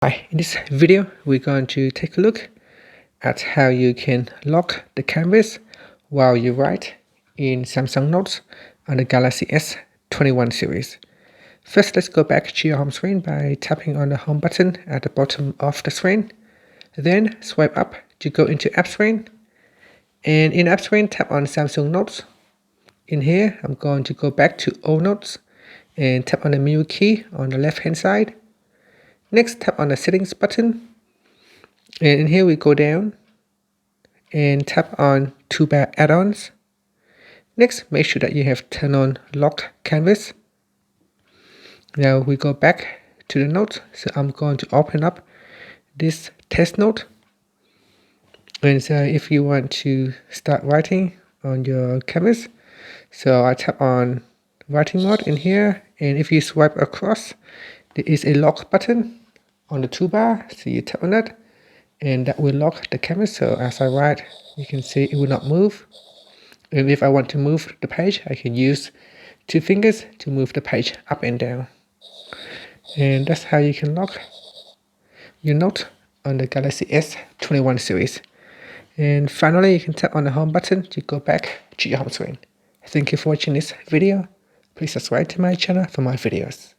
Hi, in this video, we're going to take a look at how you can lock the canvas while you write in Samsung Notes on the Galaxy S21 series. First, let's go back to your home screen by tapping on the home button at the bottom of the screen. Then swipe up to go into App Screen. And in App Screen, tap on Samsung Notes. In here, I'm going to go back to All Notes and tap on the menu key on the left hand side. Next, tap on the Settings button, and in here we go down and tap on Toolbar Add-ons. Next, make sure that you have turned on Lock Canvas. Now we go back to the notes, so I'm going to open up this test note. And so if you want to start writing on your canvas, so I tap on Writing Mode in here, and if you swipe across, there is a lock button on the toolbar, so you tap on that and that will lock the canvas. So as I write, you can see it will not move. And if I want to move the page, I can use two fingers to move the page up and down. And that's how you can lock your note on the Galaxy S21 series. And finally, you can tap on the home button to go back to your home screen. Thank you for watching this video. Please subscribe to my channel for more videos.